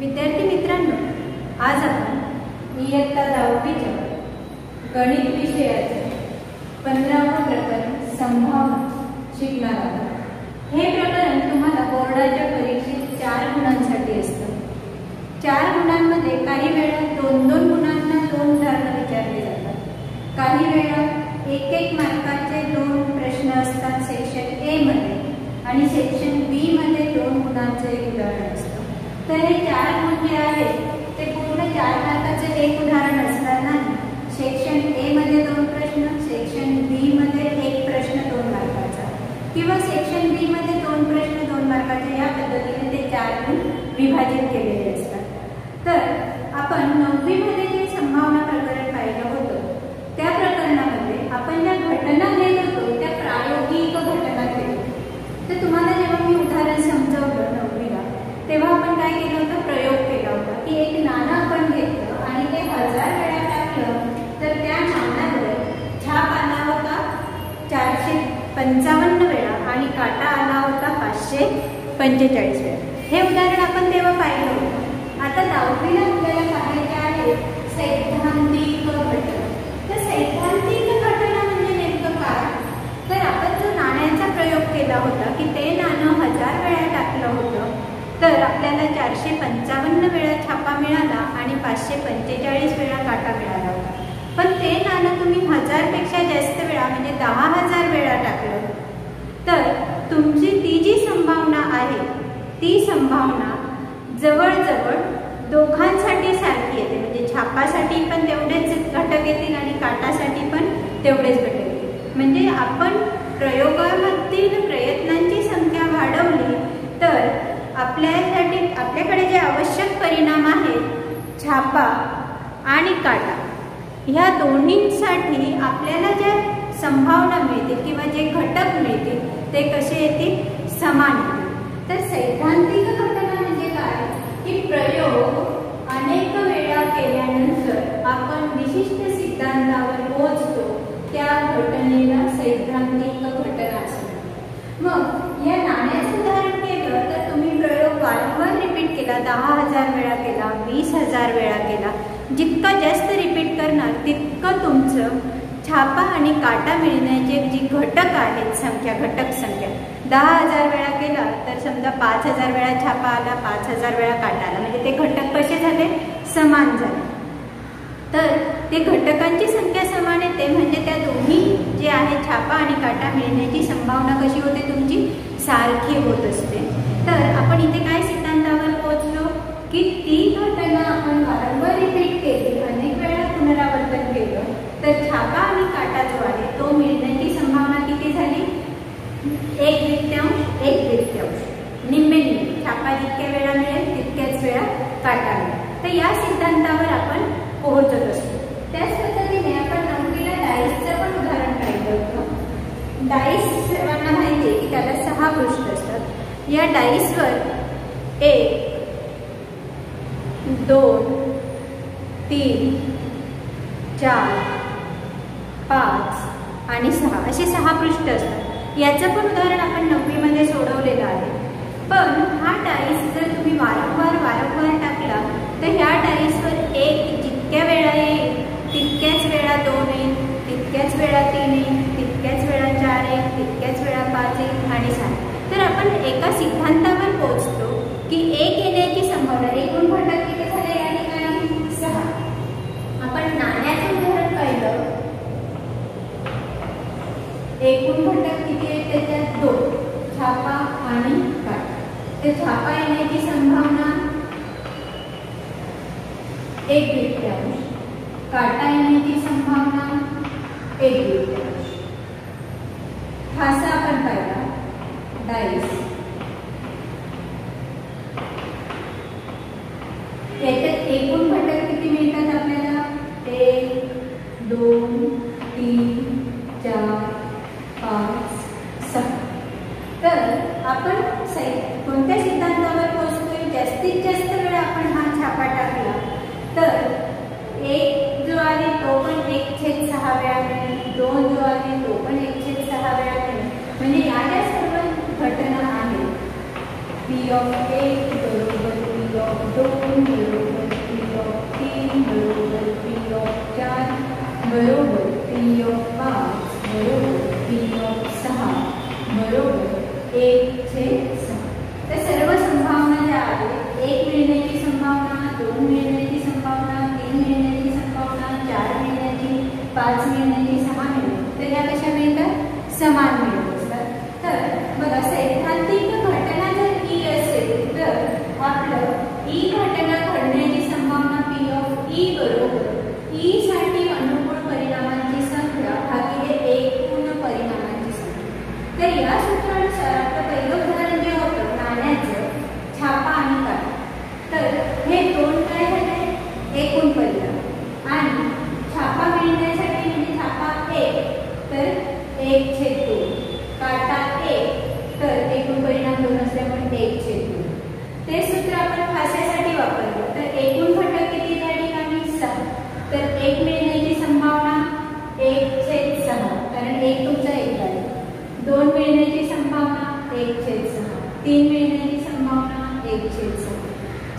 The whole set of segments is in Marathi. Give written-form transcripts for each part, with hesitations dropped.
विद्यार्थी मित्रांनो, आज आपण इयत्ता 10वीच्या गणित विषयाचे 15वे प्रकरण संभावना शिकणार आहोत। हे प्रकरण तुम्हाला बोर्डाच्या परीक्षेत 4 गुणांसाठी असतं। 4 गुणांमध्ये काही वेळा 2-2 गुणांना 2 उदाहरणे विचारली जातात। काही वेळा 1-1 मार्काचे 2 प्रश्न असतात सेक्शन ए मध्ये आणि सेक्शन बी मध्ये 2 गुणांचे एक उदाहरण असतं। तर हे 4 गुण जे आहेत ते पूर्ण 4 मार्काचे एक उदाहरण असणार नाही। सेक्शन ए मध्ये 2 प्रश्न, सेक्शन बी मध्ये 1 प्रश्न 2 मार्काचा किंवा सेक्शन बी मध्ये 2 प्रश्न 2 मार्काचे, या पद्धतीने ते 4 गुण विभाजित केलेले असतात। तर आपण 9वी मध्ये जे संभावना प्रकरण पाहिलं होतं त्या प्रकरणामध्ये आपण ज्या घटना घेत होतो त्या प्रायोगिक घटना केल्या। तर तुम्हाला जेव्हा मी उदाहरण समजावलं 9वीला तेव्हा आपण काय केलं होतं, प्रयोग केला होता की एक नाणं आपण घेतलं आणि ते 1000 वेळा टाकलं तर त्या नाण्यावर छाप आला होता 455 वेळा आणि काटा आला होता 545 वेळा। हे उदाहरण आपण तेव्हा पाहिलं होतं। आता 10वीला आपल्याला पाहायचे आहे सैद्धांतिक घटना। तर सैद्धांतिक घटना म्हणजे नेमकं काय? तर आपण जो नाण्याचा प्रयोग केला होता की ते नाणं 1000 वेळा टाकलं होतं तर आपल्याला 455 वेळा छापा मिळाला आणि 545 वेळा काटा मिळाला होता। पण ते नाणं तुम्ही 1000 पेक्षा जास्त वेळा म्हणजे 10,000 वेळा टाकलं तर तुमची ती जी संभावना आहे ती संभावना जवळजवळ दोघांसाठी सारखी येते। म्हणजे छापासाठी पण तेवढेच घटक येतील आणि काटासाठी पण तेवढेच घटक येतील। म्हणजे आपण प्रयोगामधील प्रयत्नांची संख्या वाढवली तर आपल्याकडे जे आवश्यक परिणाम आहेत छापा आणि काटा ह्या दोन्हींसाठी आपल्याला ज्या संभावना मिळतील किंवा जे घटक मिळतील ते कसे येतील, समान येतील। तर सैद्धांतिक घटना म्हणजे काय की प्रयोग अनेक वेळा केल्यानंतर आपण विशिष्ट सिद्धांतावर पोहोचतो, त्या घटनेला सैद्धांतिक घटना असते। मग या नाण्याचं उदाहरण केलं तर तुम्ही प्रयोग वारंवार रिपीट केला, 10,000 वेळा केला, 20,000 वेळा केला। जितका जास्त रिपीट करणार तितकं तुमचं छापा आणि काटा मिळण्याचे जी घटक आहेत संख्या, घटक संख्या 10,000 वेळा केला तर समजा 5,000 वेळा छापा आला, 5,000 वेळा काटा आला, म्हणजे ते घटक कसे झाले, समान झाले। तर ते घटकांची संख्या समान येते म्हणजे त्या दोन्ही जे आहे छापा आणि काटा मिळण्याची संभावना कशी होते, तुमची सारखी होत असते। तर आपण इथे काय सिद्धांतावर पोहोचलो की ती घटना आपण वारंवार रिपीट केली, अनेक वेळा पुनरावर्तन केलं तर छापा आणि काटा जो आहे तो मिळण्याची संभावना किती झाली, 1/3 1/3, निम्मे निम्मे। छापा जितक्या वेळा मिळेल तितक्याच वेळा काटा मिळेल। तर या सिद्धांतावर आपण पोहोचत असतो। त्याच पद्धतीने आपण 9वीला डाईसचं पण उदाहरण पाहिलं होतं। डाईस सर्वांना माहिती आहे की त्याला 6 पृष्ठ असतात। या डाईसवर 1, 2, 3, 4, 5 आणि 6 असे 6 पृष्ठ असतात। याचं पण उदाहरण आपण 9वी मध्ये सोडवलेलं आहे। पण हा डाईस जर तुम्ही वारंवार टाकला तर ह्या डाईसवर 1 जितक्या वेळा येईल तितक्याच वेळा 2 येईल, तितक्याच वेळा 3 येईल, तितक्याच वेळा 4 येईल, तितक्याच वेळा 5 येईल आणि 6। तर आपण एका सिद्धांतावर पोहोचतो की 1 येण्याची संभावना, एकूण घटक किती झाले या ठिकाणी 6। आपण नाण्याचं उदाहरण पाहिलं, एकूण घटक किती आहेत त्याच्यात 2, छापा आणि काटा। तर छापा येण्याची संभावना 1/3, काटा येण्याची संभावना 1/3। ठासा आपण पाहिला डाईस, याच्यात एकूण घटक किती मिळतात आपल्याला, 1, 2, 3, 4, 5, 6। तर आपण कोणत्या सिद्धांतावर पोहोचतोय, जास्तीत जास्त वेळा आपण हा छापा टाकला तर 1 जो आहे तो पण 1/6 वेळा मिळेल, 2 जो आहे तो पण 1/6 वेळा मिळेल। म्हणजे या ज्या सर्व घटना आहेत P of 1 बरोबर P of 2 ई घटना घडण्याची संभावना पी ऑफ ई बरोबर ई साठी अनुकूल परिणामांची संख्या भागिले एकूण परिणामांची संख्या। तर या सूत्रानुसार आपलं पहिलं उदाहरण जे होतं नाण्याचं छापा आणि काटा, तर हे दोन काय झाले एकूण परिणाम आणि छापा मिळण्यासाठी म्हणजे छापा 1 तर 1/2, काटा 1 तर एकूण परिणाम 2 असल्यामुळे 1/2। ते सूत्र आपण फास्यासाठी वापरलं तर एकूण घटक किती त्या ठिकाणी 6, तर 1 मिळण्याची संभावना 1/6 कारण 1 तुमचा 1 आहे, 2 मिळण्याची संभावना 1/6, 3 मिळण्याची संभावना 1/6,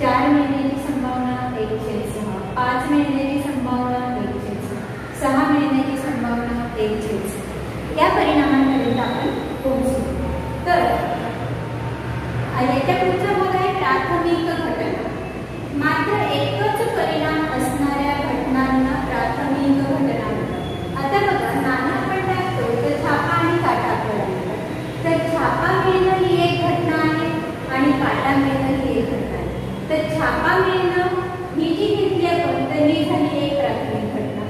4 मिळण्याची संभावना 1/6, 5 मिळण्याची संभावना 1/6, 6 मिळण्याची संभावना 1/6 या परिणामांपर्यंत आपण पोहोचलो। तर याच्या पुढचा भाग आहे प्राथमिक घटना। मात्र एकच परिणाम असणाऱ्या घटनांना प्राथमिक घटना म्हणतात। आता बघा नाणं आपण टाकतो तर छापा आणि काटा आपल्याला, तर छापा मिळणं ही एक घटना आहे आणि काटा मिळणं ही एक घटना आहे। तर छापा मिळणं ही जी घेतली आपण तर ही झाली एक प्राथमिक घटना,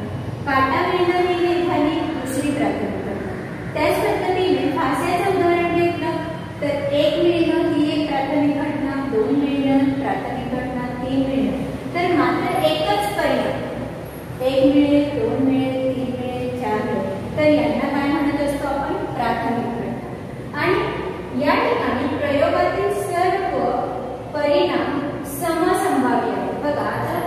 काटा मिळणं ही झाली दुसरी प्राथमिक घटना। त्याच पद्धतीने फास्याचं उदाहरण घेतलं तर 1 मिळणं ही एक प्राथमिक घटना, 2 मिळणं प्राथमिक घटना, 3 मिळणं, तर मात्र एकच परिणाम 1 मिळेल, 2 मिळेल, 3 मिळेल, 4 मिळेल, तर यांना काय म्हणत असतो आपण प्राथमिक घटना। आणि या ठिकाणी प्रयोगातील सर्व परिणाम समसंभाव्य आहेत। बघा आता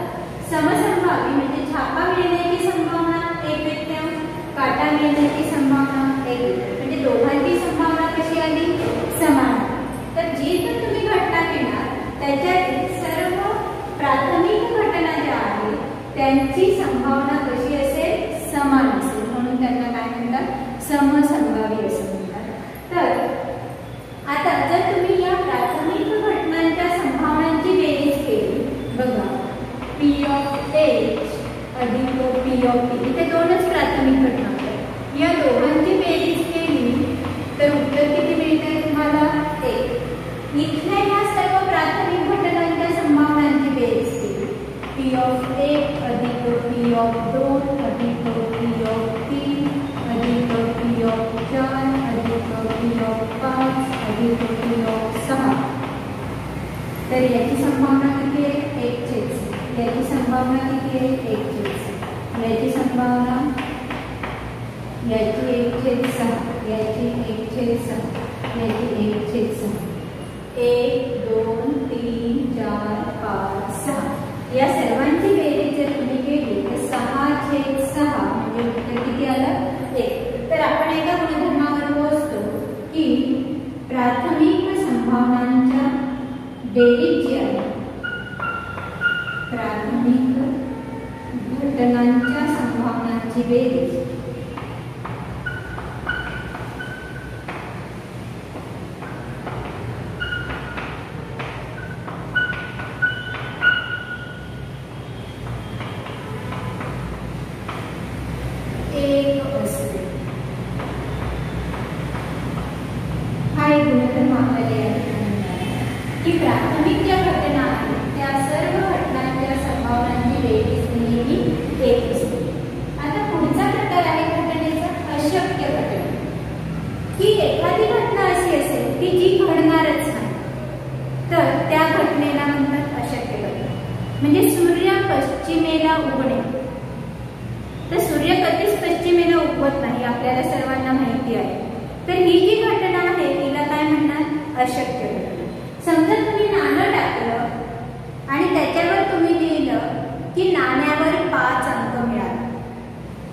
समसंभाव्य म्हणजे छापा मिळण्याची संभावना 1/3, काटा मिळण्याची संभावना 1/3, म्हणजे दोघांची संभावना कशी आली समान। तर जी पण तुम्ही घटना घेणार त्याच्यातील सर्व प्राथमिक घटना ज्या आहेत त्यांची संभावना कशी असेल समान असेल, म्हणून त्यांना काय म्हणतात समसंभाव्य असे म्हणतात। तर आता जर तुम्ही या प्राथमिक घटनांच्या संभावनांची बेरीज केली, बघा P of H अधिक P of P, इथे दोनच प्राथमिक घटना आहेत, या दोघांची बेरीज केली तर उत्तर किती मिळते तुम्हाला 1। इथल्या या सर्व प्राथमिक घटनांच्या संभावनांची बेरीज केली P of 1 अधिक P of 2 अधिक P of 3 अधिक P of 4 अधिक P of 5 अधिक P of 6, तर याची संभावना किती आहे 1/6, याची संभावना किती आहे 1/6, याची संभावना याची 1/6, याची 1/6, याची 1/6, 1 2 3 4 5 6 या सर्वांची बेरीज जर तुम्ही केली तर 6/6 म्हणजे उत्तर किती आलं 1। तर आपण एका गुणधर्मावर पोहोचतो की प्राथमिक संभावनांच्या बेरीज जी आहे, प्राथमिक घटनांच्या संभावनांची बेरीज की प्राथमिक ज्या घटना आहेत त्या सर्व घटनांच्या संभावनांची बेरीज नेहमी 1 असते। आता पुढचा प्रकार आहे घटनेचा अशक्य घटना, की एखादी घटना अशी असेल की जी घडणारच नाही, तर त्या घटनेला म्हणतात अशक्य घटना। म्हणजे सूर्य पश्चिमेला उगणे, तर सूर्य कधीच पश्चिमेला उगवत नाही आपल्याला सर्वांना माहिती आहे, तर ही जी घटना आहे तिला काय म्हणतात अशक्य घटना। समजा तुम्ही नाणं टाकलं आणि त्याच्यावर तुम्ही लिहिलं की नाण्यावर 5 अंक मिळाले,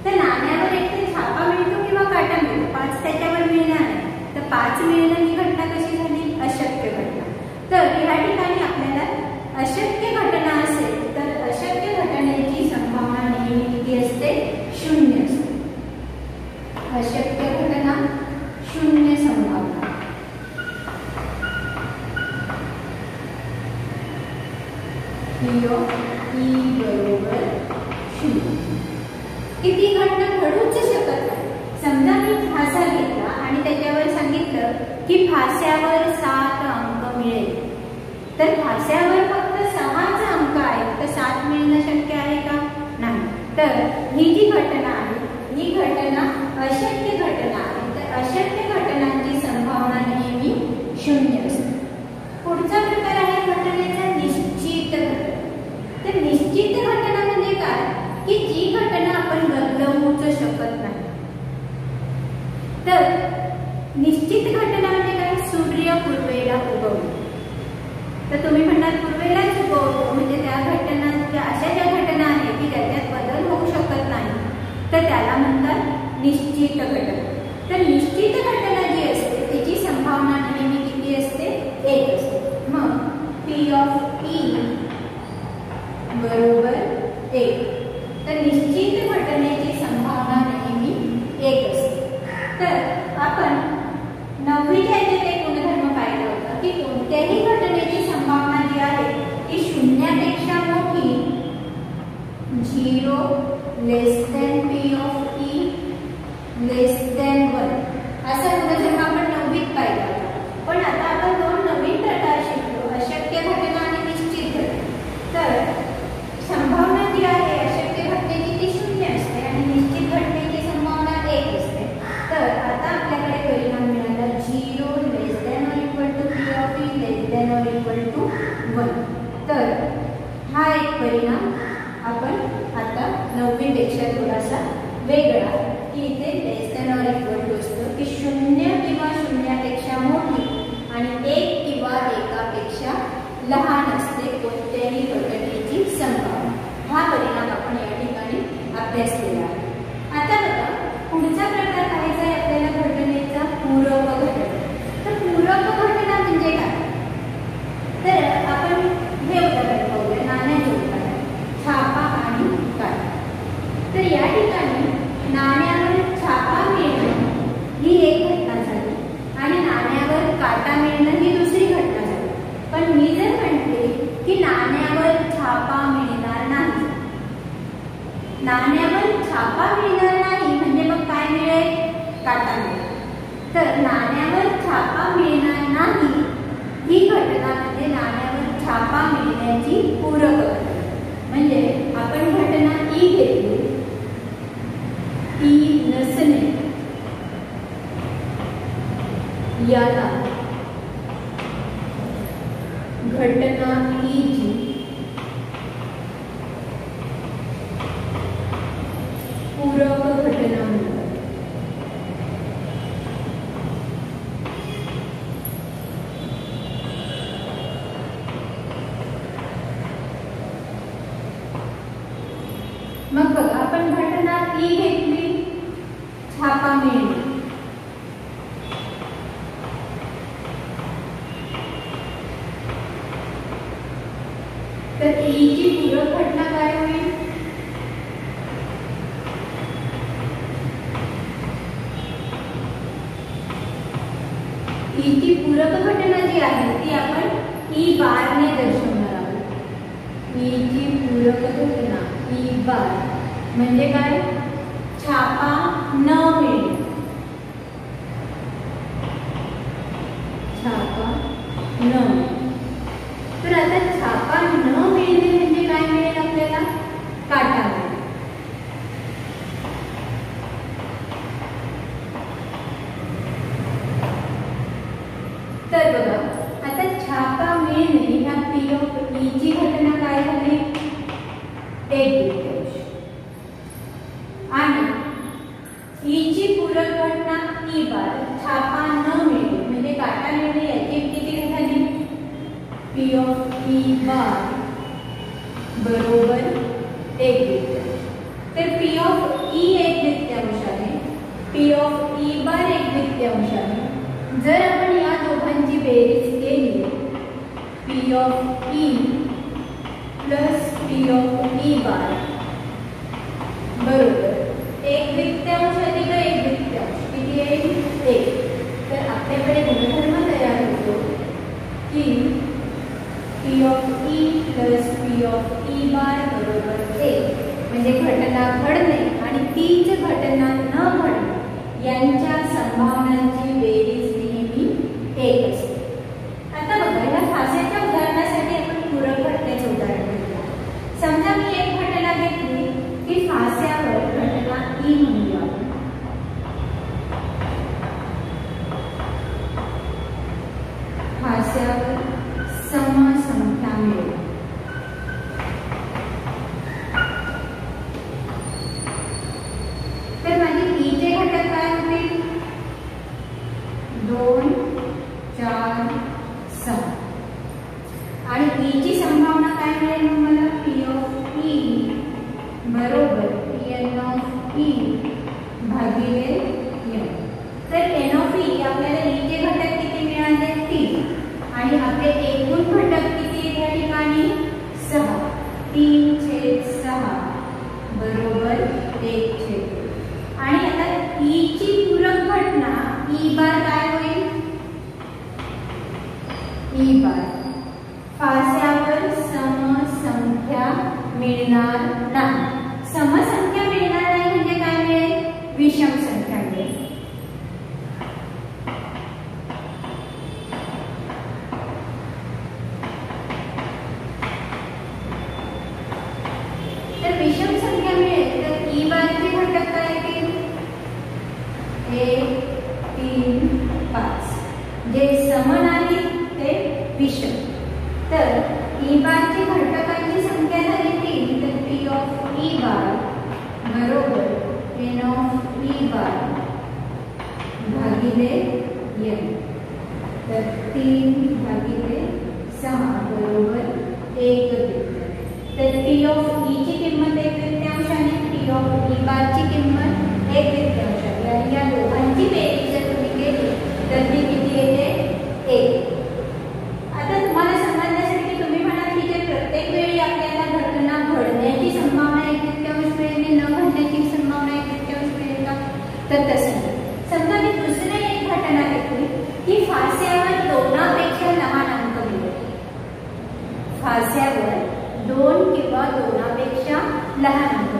तर नाण्यावर एक तर छापा मिळतो किंवा काटा मिळतो, 5 त्याच्यावर मिळणार नाही, तर 5 मिळणं ही घटना कशी झाली अशक्य घटना। तर या ठिकाणी आपल्याला अशक्य घटना असेल तर अशक्य घटनेची संभावना नेहमी किती असते 0 असते। अशक्य घटना 0 संभावना। बरोबर 0 की ती घटना घडूच शकत नाही। समजा मी फासा घेतला आणि त्याच्यावर सांगितलं की फास्यावर 7 अंक मिळेल, तर फास्यावर फक्त 6 तर 7 मिळणं शक्य आहे का? नाही. तर ही जी घटना आहे ही घटना अशक्य घटना आहे. तर अशक्य घटनांची संभावना नेहमी 0 असते. पुढचा प्रकार आहे घटनेचा निश्चित घटना. तर निश्चित घटना म्हणजे काय की जी घटना आपण बदलवूच शकत नाही. तर निश्चित घटना म्हणजे काय? सूर्य पूर्वेला उगवतो. तर तुम्ही म्हणणार पूर्वेलाच उगवतो म्हणजे त्या घटना अशा ज्या घटना आहेत की त्याच्यात बदल होऊ शकत नाही तर त्याला म्हणतात निश्चित घटना. तर निश्चित घटना जी असते त्याची संभावना नेहमी किती असते? 1 असते. मग P ऑफ E बरोबर 1. तर निश्चित घटनेची संभावना नेहमी 1 असते. तर आपण 9वीच्या याच्यात एक गुणधर्म पाहिला होता की कोणत्याही घटनेची संभावना जी आहे ती 0पेक्षा मोठी 0 less than P of E less than 1 असा गुणधर्म आपण 9वीत पाहिला होता. पण आता आपण 2 नवीन प्रकार शिकलो, अशक्य घटना आणि निश्चित घटना. तर संभावना जी आहे अशक्य घटनेची ती 0 असते आणि निश्चित घटनेची संभावना 1 असते. तर आता आपल्याकडे परिणाम मिळाला 0 less than or equal to P of E less than or equal to 1. तर हा एक परिणाम आपण आता 9वीपेक्षा थोडासा वेगळा की इथे लेस दॅन ऑर इक्वल टू असतो की 0 किंवा 0पेक्षा मोठी आणि 1 किंवा 1पेक्षा लहान असते कोणत्याही घटनेची संभावना. हा परिणाम आपण या ठिकाणी अभ्यास केला आहे. आता बघा पुढचा प्रकार पाहायचा आहे आपल्याला घटनेचा पूरक घटना. तर पूरक घटना म्हणजे काय? तर आपण हे उदाहरण पाहूया, नाण्याचे उदाहरण, छापा आणि काटा. तर या ठिकाणी नाण्यावर छापा मिळणं ही एक घटना झाली आणि नाण्यावर काटा मिळणं ही दुसरी घटना झाली. पण मी जर म्हणते की नाण्यावर छापा मिळणार नाही, नाण्यावर छापा मिळणार नाही म्हणजे मग काय मिळेल? काटा मिळेल. तर नाण्यावर छापा मिळणार नाही ही घटना म्हणजे नाण्यावर छापा मिळण्याची पूरक घटना. म्हणजे आपण घटना E घेतली, E नसणे याला घटना E ची पूरक घटना म्हणतात. मग बघा आपण घटना E घेतली, छापा मिळणे. तर E ची पूरक घटना काय होईल? E ची पूरक घटना जी आहे ती आपण E बारने दर्शवणार आहोत. E ची पूरक घटना E बार म्हणजे काय? छापा न मिळणे. छापा न. तर आता छापा न मिळणे म्हणजे काय मिळेल आपल्याला? काटा मिळेल. तर बघा आता छापा मिळणे ह्या P ऑफ E ची घटना काय झाली? 1/3 आणि E ची पूरक घटना E बार, छापा न मिळणे म्हणजे काटा मिळणे याची किती झाली? P ऑफ E बार बरोबर 1/3. तर P ऑफ E 1/3 आहे, P ऑफ E बार 1/3 आहे. जर आपण या दोघांची बेरीज केली P of E plus P of E बार बरोबर 1/3 अधिक 1/3 किती येईल? 1. तर आपल्याकडे गुणधर्म तयार होतो की P of E plus P of E बार बरोबर 1. म्हणजे घटना घडणे आणि तीच घटना न घडणे यांच्या संभावनांची बेरीज नेहमी 1 असते. आता बघा या फासेच्या उदाहरणासाठी आपण पूरक घटनेचे उदाहरण घेऊया. ई बार काय होईल? ई बार फास्यावर समसंख्या मिळणार नाही. समसंख्या मिळणार नाही म्हणजे काय मिळेल? विषम संख्या मिळेल. तर विषम संख्या मिळेल तर ई बारचे घटक काय येतील? 1 3 5 जे सम नाही ते विषम. तर ई बारची घटकांची संख्या झाली 3 तर पी ऑफ ई बार बरोबर एन ऑफ ई बार भागिले एन. तर 3 भागिले 6 बरोबर 1 देते. तर पी ऑफ ई ची किंमत 1/3 आणि पी ऑफ ई बारची किंमत 1/3 आणि या दोघांची बेरीज जर तुम्ही केली तर ती किती येते? 1. आता तुम्हाला समजण्यासाठी तुम्ही म्हणाल की जे प्रत्येक वेळी आपल्याला घटना घडण्याची संभावना 1/3 मिळेल, न घडण्याची संभावना 1/3 मिळेल का? तर तसं नाही. समजा मी दुसरी एक घटना घेतली की फास्यावर 2पेक्षा लहान अंक मिळेल. फास्यावर 2 किंवा 2पेक्षा लहान अंक.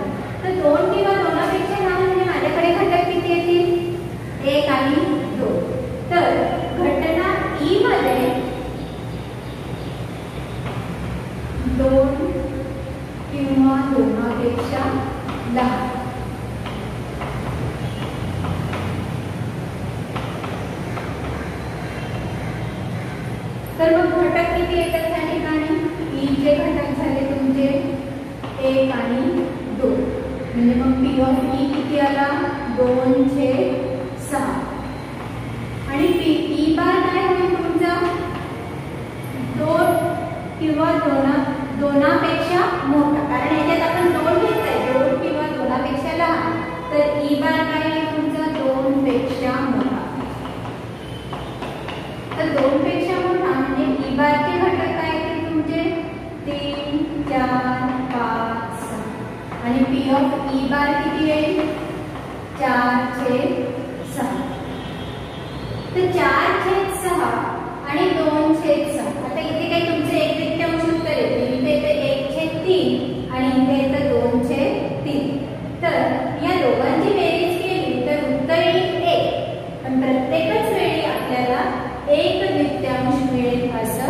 तर 2 किंवा 2पेक्षा लहान म्हणजे माझ्याकडे घटक किती येतील? 1 आणि 2. तर घटना ई मध्ये 2 किंवा 2पेक्षा लहान. तर मग घटक किती येतात त्या ठिकाणी? ई चे घटक झाले तुमचे 1 आणि 2 म्हणजे मग पी ऑफ ई किती आला? 2/6 आणि ई बार काय होईल तुमचा? 2 किंवा 2पेक्षा मोठा, कारण याच्यात आपण 2 घेतोय, 2 किंवा 2पेक्षा लहान. तर ई बार काय आहे तुमचा? 2पेक्षा मोठा. तर 2पेक्षा मोठा म्हणजे ई बारचे घटक काय आहेत तुमचे? 3 4 5 6 आणि पी ऑफ ई बार किती येईल? 4/6. तर 4/6 आणि 2/6. आता इथे काही तुमचे 1/3 उत्तर येते. इथे 1/3 आणि इथे येतं 2/3. तर या दोघांची बेरीज केली तर उत्तर येईल 1. पण प्रत्येकच वेळी आपल्याला 1/3 मिळेल असं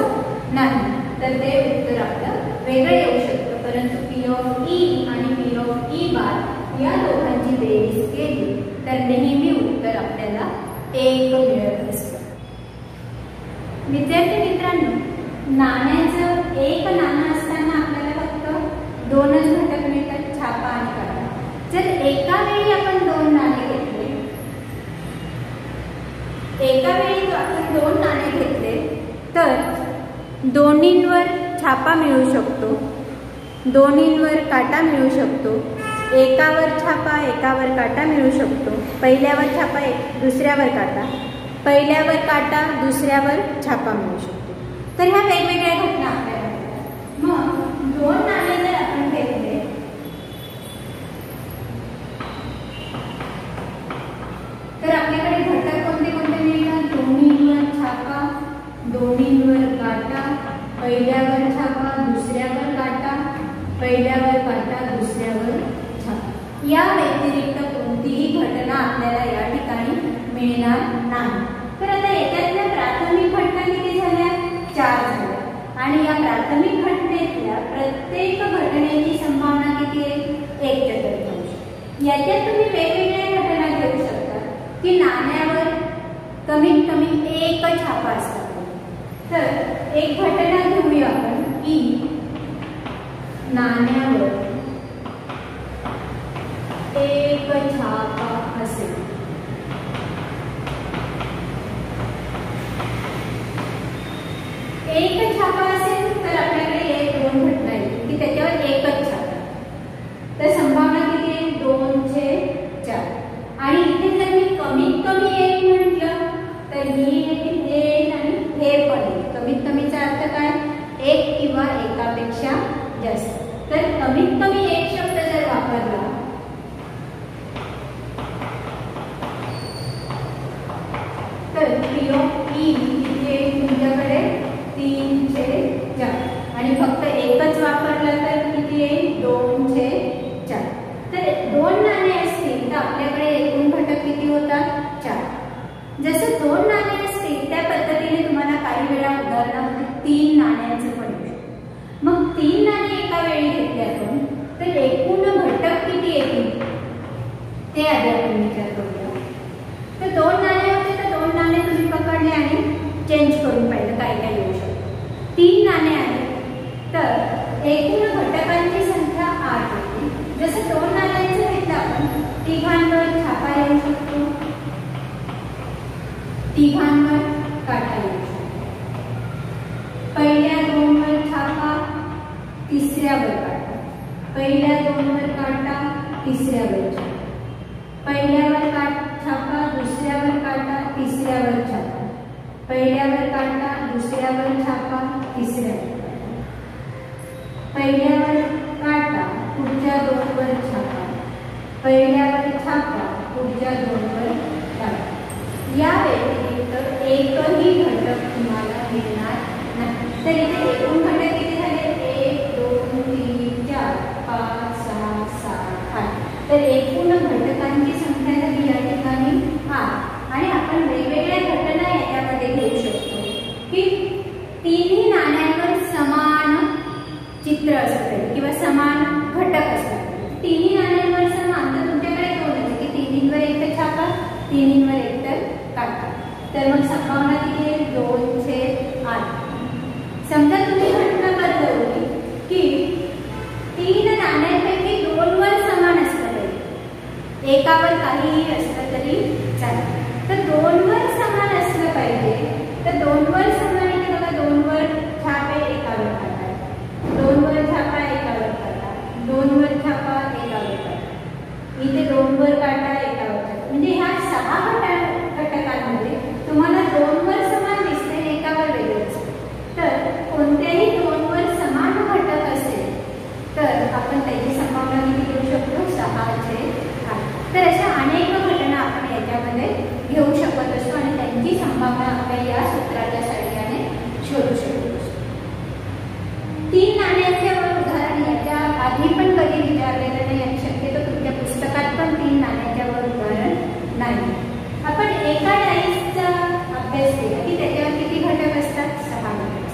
नाही. तर ते उत्तर आपलं वेगळं येऊ शकतं. परंतु पी ऑफ ई आणि पी ऑफ ई बार या दोघांची बेरीज केली तर नेहमी उत्तर आपल्याला 1 मिळत असतं. विद्यार्थी मित्रांनो, नाण्याचं एक नाणं असताना आपल्याला फक्त 2च घटक मिळतात, छापा आणि काटा. जर एका वेळी आपण 2 नाणे घेतले, एका वेळी आपण 2 नाणे घेतले तर दोन्हींवर छापा मिळू शकतो, दोन्हींवर काटा मिळू शकतो. एकावर छापा एकावर काटा मिळू शकतो. पहिल्यावर छापा दुसऱ्यावर काटा, पहिल्यावर काटा दुसऱ्यावर छापा मिळू शकतो. तर ह्या वेगवेगळ्या घटना आपल्याला मिळतात. मग 2 नाणे जर आपण घेतले तर आपल्याकडे घटक कोणते कोणते मिळतात? दोन्हींवर छापा, दोन्हींवर काटा, पहिल्यावर छापा दुसऱ्यावर काटा, पहिल्यावर काटा दुसऱ्यावर छापा. या व्यतिरिक्त कोणतीही घटना आपल्याला या ठिकाणी मिळणार नाही. तर आता याच्यातल्या प्राथमिक घटना किती झाल्या? 4 झाल्या. आणि या प्राथमिक घटनेतल्या प्रत्येक घटनेची संभावना किती आहे? 1/3. याच्यात तुम्ही वेगवेगळ्या घटना घेऊ शकता की नाण्यावर कमीत कमी 1 छापा असतात. तर एक घटना घेऊया आपण की नाण्यावर 1 छापा असेल. एक छापा असेल तर आपल्याकडे 2 घटना येतील की त्याच्यावर 1च छापा. तर संभावना किती आहे? 2/4. आणि इथे जर मी कमीत कमी 1 म्हटलं तर ही येईल आणि हे पण येईल. कमीत कमीचा अर्थ काय? 1 किंवा एकापेक्षा जास्त. तर कमीत कमी 1 शब्द जर वापरला एकच वापरलं तर किती येईल 2/4. तर 2 नाणे असतील तर आपल्याकडे एकूण घटक किती होतात 4. जसं 2 नाणे असतील त्या पद्धतीने तुम्हाला काही वेळा उदाहरणामध्ये 3 नाण्यांचं पण येऊ शकतं. मग 3 नाणे एका वेळी घेतले आपण तर एकूण घटक किती येतील ते आधी आपण विचार करूया. तर 2 नाणे होते तर 2 नाणे तुम्ही पकडले आणि चेंज करून पाहिलं काय काय येऊ शकतं. 3 नाणे आले तर एकूण घटकांची संख्या 8 होती. जसं 2 नाण्यांचं घेतलं आपण तिघांवर छापा येऊ शकतो, तिघांवर काटा येऊ शकतो. पहिल्या 2 वर छापा, तिसऱ्यावर काटा, पहिल्या 2 वर काटा, तिसऱ्यावर छापा, पहिल्यावर छापा, दुसऱ्यावर काटा, तिसऱ्यावर छापा, पहिल्यावर काटा, दुसऱ्यावर छापा, तिसऱ्यावर काटा, पहिल्यावर काटा, पुढच्या 2 वर छापा, पहिल्यावर छापा, पुढच्या 2 वर काटा. या व्यतिरिक्त एकही घटक तुम्हाला मिळणार नाही. तर इथे एकूण घटक किती झाले 1 2 3 4 5 6 7 8. तर एकूण घटकांची संख्या झाली या ठिकाणी 8. आणि आपण वेगवेगळ्या घटना याच्यामध्ये घेऊ शकतो की तिन्ही नाण्यांवर समान चित्र असतं किंवा समान घटक असतात. तिन्ही नाण्यांवर समान तर तुमच्याकडे 2 आहे की तिन्हींवर एक छापा, तिन्हींवर एक काटा. तर मग संभावना किती आहे 2/8. समजा तुम्ही घटना बदलवली की 3 नाण्यांपैकी 2 वर समान असतं पाहिजे, एकावर काहीही असलं तरी चालेल. तर 2 वर समान असलं पाहिजे. तर 2 वर समान इथे बघा 2 वर छापे एकावर काटा, 2 वर छापा एकावर काटा, 2 वर छापा एकावर काटा, इथे 2 वर काटा एकावर काटा. म्हणजे ह्या 6 घटकांमध्ये तुम्हाला 2 वर समान दिसते, एकावर वेगळे असते. तर कोणत्याही 2 वर समान घटक असेल तर आपण त्याची संभावना किती घेऊ शकतो 6/8. तर अशा अनेक घटना आपण याच्यामध्ये घेऊ शकत असतो आणि त्यांची संभावना आपल्या या सूत्राच्या साहाय्याने शोधू शकतो. 3 नाण्यांचे उदाहरण याच्या आधी पण कधी विचारलेलं नाही आणि शक्यतो तुमच्या पुस्तकात पण 3 नाण्यांच्या उदाहरण नाही. आपण एका डाईसचा अभ्यास केला की त्याच्यावर किती घटक असतात 6 घटक.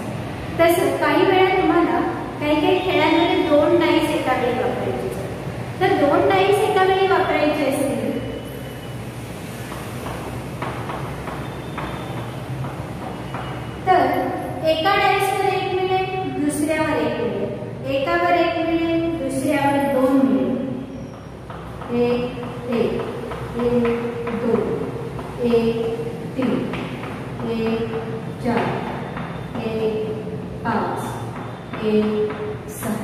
तसं काही वेळा तुम्हाला काही खेळांमध्ये 2 डाईस एका वेळी वापरायचे. तर 2 डाईस एका वेळी वापरायचे असतील तर एका डाईसवर 1 मिळेल, दुसऱ्यावर 1 मिळेल, एकावर 1 मिळेल, दुसऱ्यावर 2 मिळेल. 1 1 1 2 1 3 1 4 1 5 1 6.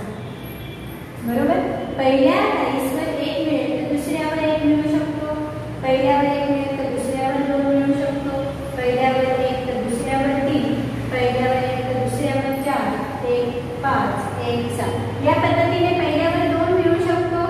बरोबर. पहिल्या डाईसवर 1 मिळेल तर दुसऱ्यावर 1 मिळू शकतो, पहिल्यावर 1 मिळेल तर दुसऱ्यावर 2 मिळू शकतो, पहिल्यावर 1 तर दुसऱ्यावर 3, पहिल्यावर 1 तर दुसऱ्यावर 4 1 5 1 7. या पद्धतीने पहिल्यावर 2 मिळू शकतो.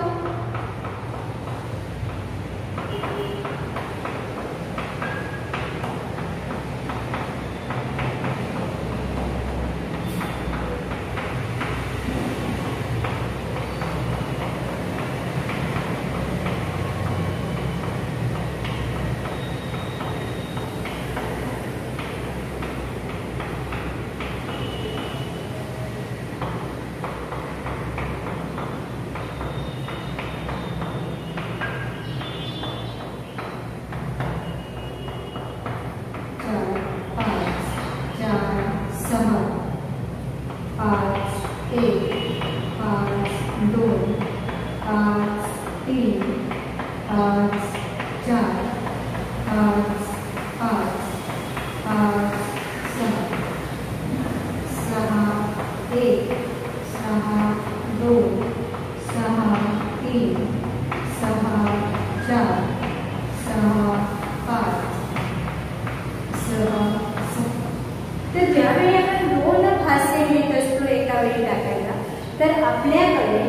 तर ज्यावेळी आपण 2 फासे घेत असतो एका वेळी टाकायला तर आपल्याकडे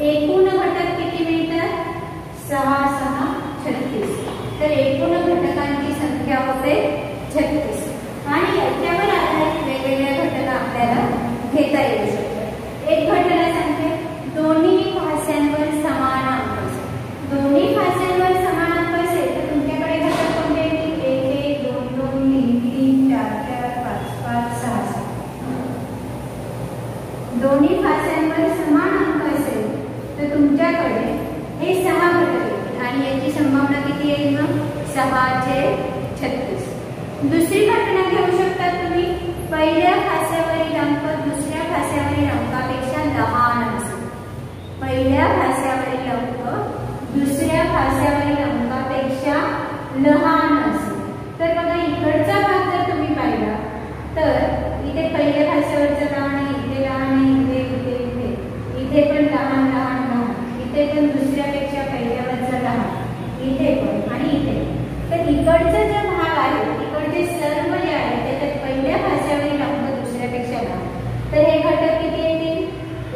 एकूण घटक किती मिळतात 6 6 36. तर एकूण घटकांची संख्या होते 36 आणि याच्यावर आधारित वेगवेगळ्या घटना आपल्याला घेता येऊ शकतात. एक घटक फास्यावर समान अंक असेल तर तुमच्याकडे हे 6 घटक येतील आणि याची संभावना किती येईल मग 6/36. दुसरी घटना घेऊ शकता तुम्ही. पहिल्या फास्यावरील अंक दुसऱ्या फास्यावरील अंकापेक्षा लहान असेल. पहिल्या फास्यावरील अंक दुसऱ्या फास्यावरील अंकापेक्षा लहान असेल तर बघा इकडचा भाग जर तुम्ही पाहिला तर इथे पहिल्या फास्यावरचं लहान आहे, इथे लहान आहे, इथे इथे इथे इथे पण लहान लहान लहान, इथे पण दुसऱ्यापेक्षा पहिल्यावरचं लहान, इथे पण आणि इथे. तर इकडचा जो भाग आहे इकडचे सर्व जे आहे त्याच्यात पहिल्या फास्यावरील अंक दुसऱ्यापेक्षा लहान. तर हे घटक किती येतील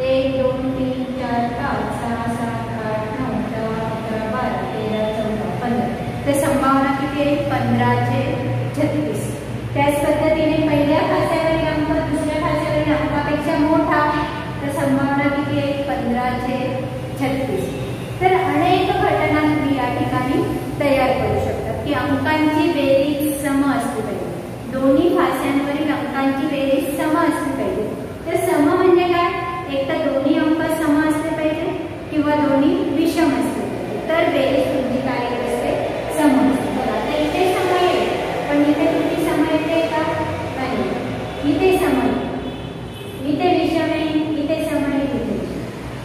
1 2 3 4 5 6 7 8 9 10 11 12 13 14 15. तर संभावना किती आहे 15/36. त्याच पद्धतीने पहिल्या फास्यावरील अंक दुसऱ्या फास्यावरील अंकापेक्षा मोठा तर संभावना किती आहे 15/36. तर अनेक घटना तुम्ही या ठिकाणी तयार करू शकता की अंकांची बेरीज सम असली पाहिजे. दोन्ही फास्यांवरील अंकांची बेरीज सम असली पाहिजे. तर सम म्हणजे काय, एक तर दोन्ही अंक सम असले पाहिजे किंवा दोन्ही विषम असले पाहिजे तर बेरीज तुमची काय असते सम असते. आता इथे सम आहे पण इथे तुमची सम येते का नाही, इथे सम आहे, इथे विषम आहे, इथे सम आहे, इथे.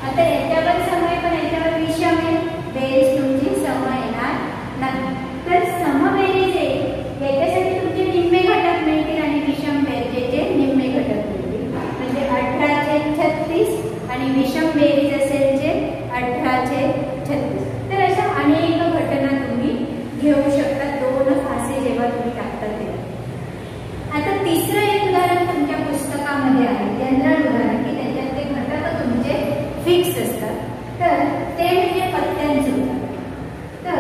आता याच्यावर सम आहे पण याच्यावर विषम आहे, बेरीज तुमची सम येणार नाही. तर समबेरीज आहे याच्यासाठी तुमचे निम्मे घटक मिळतील आणि विषम बेरजेचे निम्मे घटक मिळतील. म्हणजे 18/36 आणि विषम बेरीज असेल जे 18/36. तर अशा अनेक घटना तुम्ही घेऊ शकता दोन फासे जेव्हा तुम्ही टाकता तेव्हा. आता तिसरं एक उदाहरण तुमच्या पुस्तकामध्ये आहे जनरल उदाहरण की त्याच्यात ते घटक तुमचे फिक्स असतात. तर ते म्हणजे पत्त्यांचे उदाहरण. तर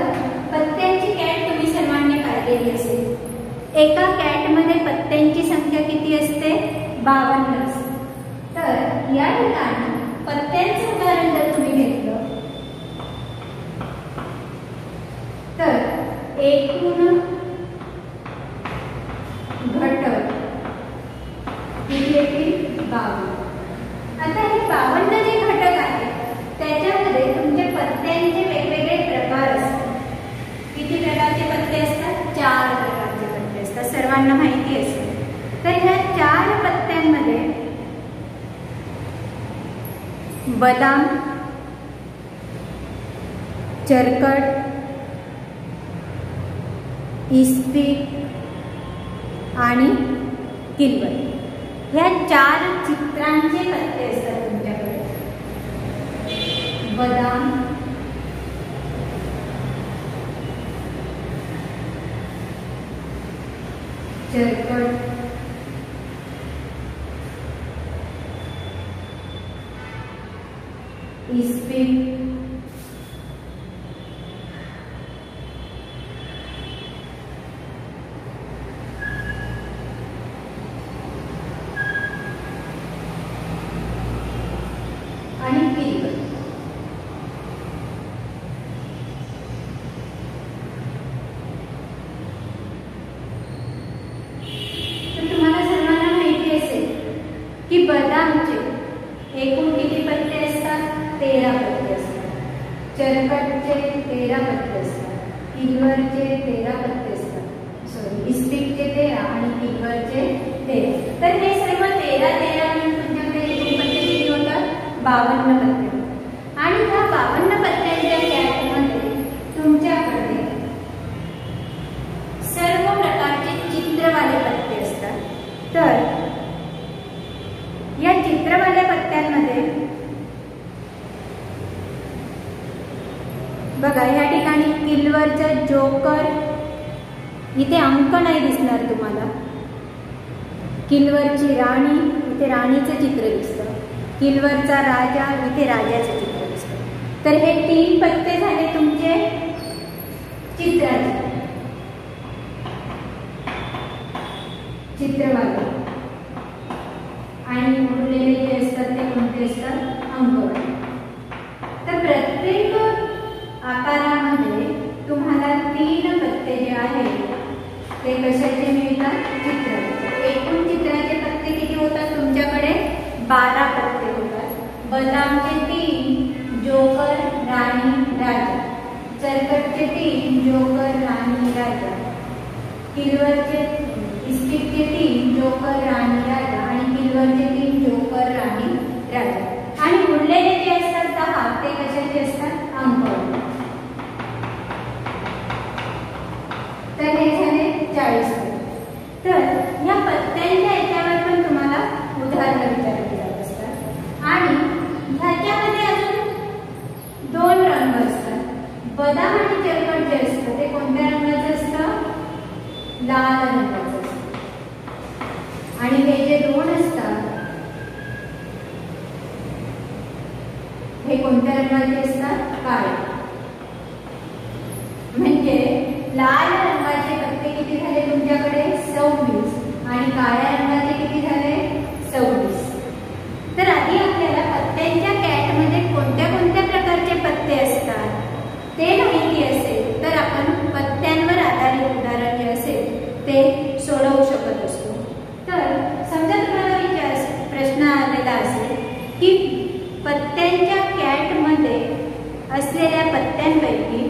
पत्त्यांची कॅट तुम्ही सर्वांनी पाहिलेली असेल. एका कॅटमध्ये पत्त्यांची संख्या किती असते 52 असते. तर या ठिकाणी पत्त्यांचं उदाहरण जर तुम्ही घेतलं तर एकूण घटक किती येतील 52. आता हे 52 जे घटक आहेत त्याच्यामध्ये तुमच्या पत्त्यांचे वेगवेगळे प्रकार असतात. किती प्रकारचे पत्ते असतात 4 प्रकारचे पत्ते असतात, सर्वांना माहिती असेल. तर ह्या 4 पत्त्यांमध्ये बदाम, चरकट, इस्पीक आणि किल्वत ह्या 4 चित्रांचे पत्ते असतात तुमच्याकडे. बदाम, चरकट, इस्पीक आणि किल्वत. तर तुम्हाला सर्वांना माहिती असेल की बदामचे एकूण किती पत्ते असतात 13 पत्ते असतात. चरकटचे 13 पत्ते असतात. किल्वरचे 13 पत्ते असतात. सॉरी इस्पीकचे 13 आणि किल्वरचे 13. तर हे सर्व 13 म्हणून तुमच्याकडे एकूण पत्ते किती होतात 52 पत्ते. आणि ह्या 52 पत्त्यांच्या कॅटमध्ये तुमच्याकडे सर्व प्रकारचे चित्रवाले पत्ते असतात. तर या चित्रवाल्या पत्त्यांमध्ये बघा या ठिकाणी किल्वरचा जोकर, इथे अंक नाही दिसणार तुम्हाला. किल्वरची राणी, इथे राणीचं चित्र दिसतं. किल्वरचा राजा, इथे राजाचं चित्र दिसतं. तर हे 3 पत्ते झाले तुमचे चित्राचे चित्रवाले. आणि उरलेले जे असतात ते कोणते असतात अंकवाले. तर प्रत्येक आकारामध्ये तुम्हाला 3 पत्ते जे आहेत ते कशाचे मिळतात चित्राचे. एकूण चित्राचे पत्ते किती होतात तुमच्याकडे 12 पत्ते होतात. बदामचे 3, जोकर, राणी, राजा. चरकटचे 3, जोकर, राणी, राजा. किलवरचे इस्पिकचे 3, जोकर, राणी, राजा. आणि किलवरचे 3, जोकर, राणी, राजा. आणि उरलेले जे असतात 10 ते कशाचे असतात? अंक. तर हे झाले 40. तर या पत्त्यांच्या याच्यावर पण तुम्हाला उदाहरणं विचारली जात असतात. आणि ह्याच्यामध्ये अजून 2 रंग असतात. बदाम आणि चरकट जे असतं ते कोणत्या रंगाचं असतं? लाल रंगाचं असतं. आणि हे जे 2 असतात हे कोणत्या रंगाचे असतात? काळे. म्हणजे लाल रंगाचे पत्ते किती झाले तुमच्याकडे? 26. आणि काळ्या रंगाचे किती झाले? 26. तर आधी आपल्याला पत्त्यांच्या कॅटमध्ये कोणत्या कोणत्या प्रकारचे पत्ते असतात ते माहिती असेल तर आपण पत्त्यांवर आधारित उदाहरण जे असेल ते सोडवू शकत असतो. तर समजा तुम्हाला प्रश्न आलेला असेल की पत्त्यांच्या कॅटमध्ये असलेल्या पत्त्यांपैकी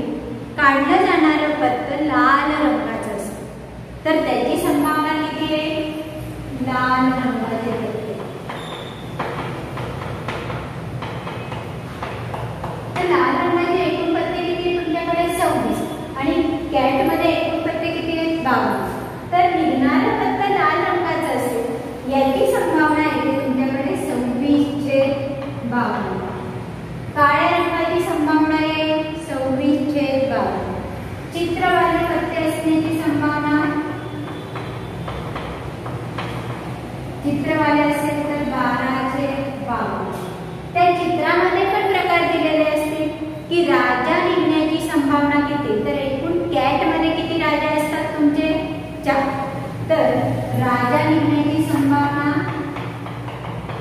काढलं जाणारं पत्तं लाल रंगाचं असतं, तर त्याची संभावना किती आहे? लाल रंगाचे पत्ते. तर लाल रंगाचे एकूण पत्ते किती तुमच्याकडे? 26. आणि कॅटमध्ये एकूण पत्ते किती आहेत? 22. तर निघणारं पत्तं लाल रंगाचं असेल याची संभावना येते तुमच्याकडे 26/52. काळ्या रंगाची संभावना आहे 26/52. चित्रवाले पत्ते असण्याची संभावना, चित्रवाले असेल तर 12/52. त्या चित्रामध्ये पण प्रकार दिलेले असतील की राजा निघण्याची संभावना किती? तर एकूण कॅटमध्ये किती राजा असतात तुमचे? 4. तर राजा निघण्याची संभावना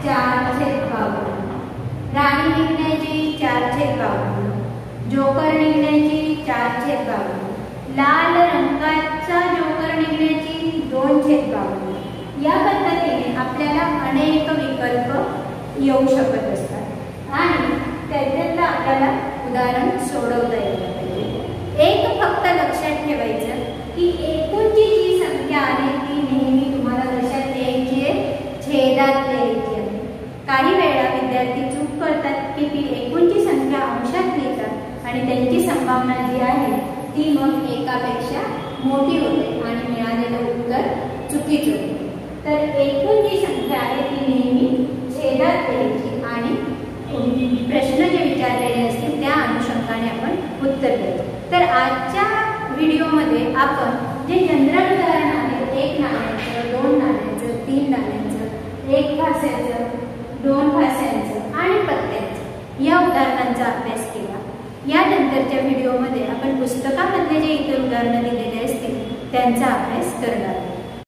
4/52. राणी निघण्याची 4/52. जोकर निघण्याची 4/52. लाल रंगाचा जोकर निघण्याची 2/52. या पद्धतीने आपल्याला अनेक विकल्प येऊ शकत असतात आणि त्याच्यातलं आपल्याला उदाहरण सोडवता येतं पाहिजे. एक फक्त लक्षात ठेवायचं की एकूणची जी संख्या आहे ती नेहमी तुम्हाला लक्षात द्यायची आहे, छेदात द्यायची आहे. काही वेळा विद्यार्थी चूक करतात की ती एकूणची संख्या अंशात लिहितात आणि त्यांची संभावना जी आहे ती मग एकापेक्षा मोठी होते आणि मिळालेलं उत्तर चुकीचं होते. तर एकूण जी संख्या आहे ती नेहमी छेदात द्यायची आणि प्रश्न जे विचारलेले असतील त्या अनुषंगाने आपण उत्तर द्यायचं. तर आजच्या व्हिडिओमध्ये आपण जे जनरल उदाहरण आहे 1 नाण्याचं, 2 नाण्याचं, 3 नाण्यांचं, 1 फास्याचं, 2 फास्यांचं आणि पत्त्यांचं या उदाहरणांचा अभ्यास केला. यानंतरच्या व्हिडिओमध्ये आपण पुस्तकामधले जे इतर उदाहरणं दिलेले असतील त्यांचा अभ्यास करणार आहोत.